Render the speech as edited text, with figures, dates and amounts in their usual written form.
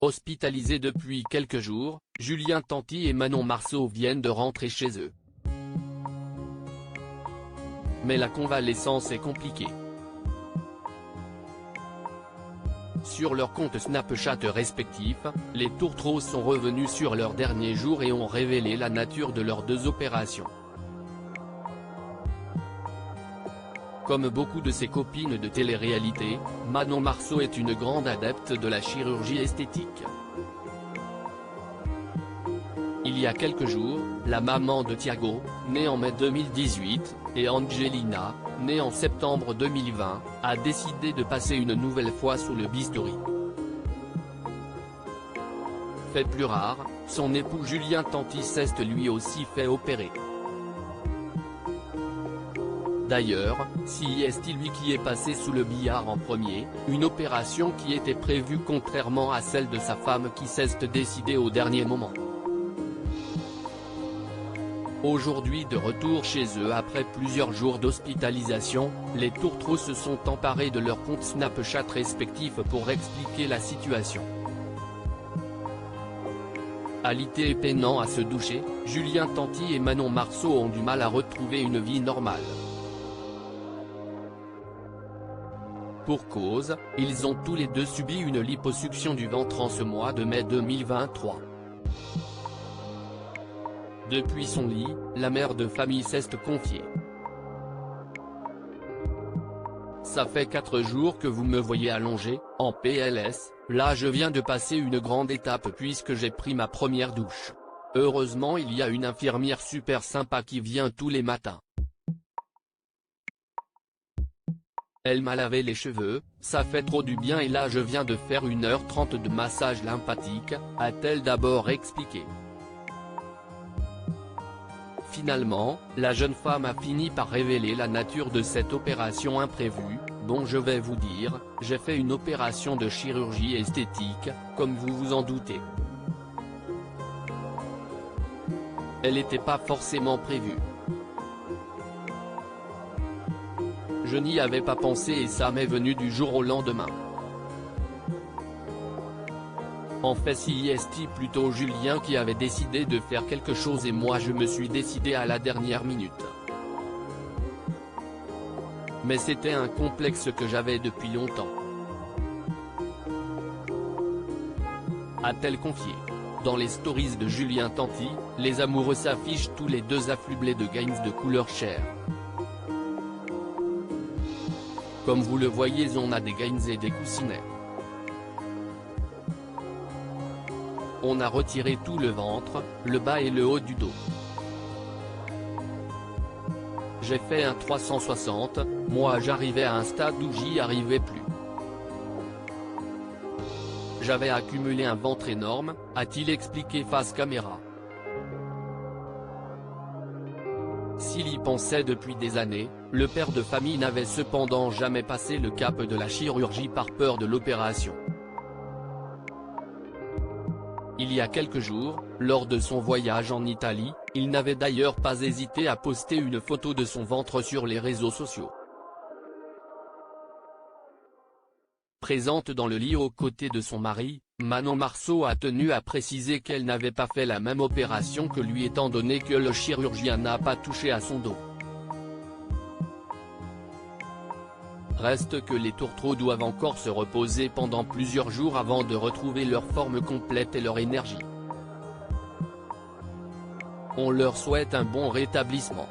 Hospitalisés depuis quelques jours, Julien Tanti et Manon Marceau viennent de rentrer chez eux. Mais la convalescence est compliquée. Sur leurs comptes Snapchat respectifs, les tourtereaux sont revenus sur leurs derniers jours et ont révélé la nature de leurs 2 opérations. Comme beaucoup de ses copines de télé-réalité, Manon Marceau est une grande adepte de la chirurgie esthétique. Il y a quelques jours, la maman de Thiago, née en mai 2018, et Angelina, née en septembre 2020, a décidé de passer une nouvelle fois sous le bistouri. Fait plus rare, son époux Julien Tanti s'est lui aussi fait opérer. D'ailleurs, c'est lui qui est passé sous le billard en premier, une opération qui était prévue contrairement à celle de sa femme qui s'est décidée au dernier moment. Aujourd'hui de retour chez eux après plusieurs jours d'hospitalisation, les tourtereaux se sont emparés de leurs comptes Snapchat respectifs pour expliquer la situation. Alité et peinant à se doucher, Julien Tanti et Manon Marceau ont du mal à retrouver une vie normale. Pour cause, ils ont tous les 2 subi une liposuction du ventre en ce mois de mai 2023. Depuis son lit, la mère de famille s'est confiée. Ça fait 4 jours que vous me voyez allongé, en PLS, là je viens de passer une grande étape puisque j'ai pris ma première douche. Heureusement il y a une infirmière super sympa qui vient tous les matins. Elle m'a lavé les cheveux, ça fait trop du bien et là je viens de faire 1h30 de massage lymphatique, a-t-elle d'abord expliqué. Finalement, la jeune femme a fini par révéler la nature de cette opération imprévue. Bon, je vais vous dire, j'ai fait une opération de chirurgie esthétique, comme vous vous en doutez. Elle n'était pas forcément prévue. Je n'y avais pas pensé et ça m'est venu du jour au lendemain. En fait c'est plutôt Julien qui avait décidé de faire quelque chose et moi je me suis décidé à la dernière minute. Mais c'était un complexe que j'avais depuis longtemps. A-t-elle confié. Dans les stories de Julien Tanti, les amoureux s'affichent tous les 2 affublés de gains de couleur chair. Comme vous le voyez, on a des gains et des coussinets. On a retiré tout le ventre, le bas et le haut du dos. J'ai fait un 360, moi j'arrivais à un stade où j'y arrivais plus. J'avais accumulé un ventre énorme, a-t-il expliqué face caméra. S'il y pensait depuis des années, le père de famille n'avait cependant jamais passé le cap de la chirurgie par peur de l'opération. Il y a quelques jours, lors de son voyage en Italie, il n'avait d'ailleurs pas hésité à poster une photo de son ventre sur les réseaux sociaux. Présente dans le lit aux côtés de son mari, Manon Marceau a tenu à préciser qu'elle n'avait pas fait la même opération que lui étant donné que le chirurgien n'a pas touché à son dos. Reste que les tourtereaux doivent encore se reposer pendant plusieurs jours avant de retrouver leur forme complète et leur énergie. On leur souhaite un bon rétablissement.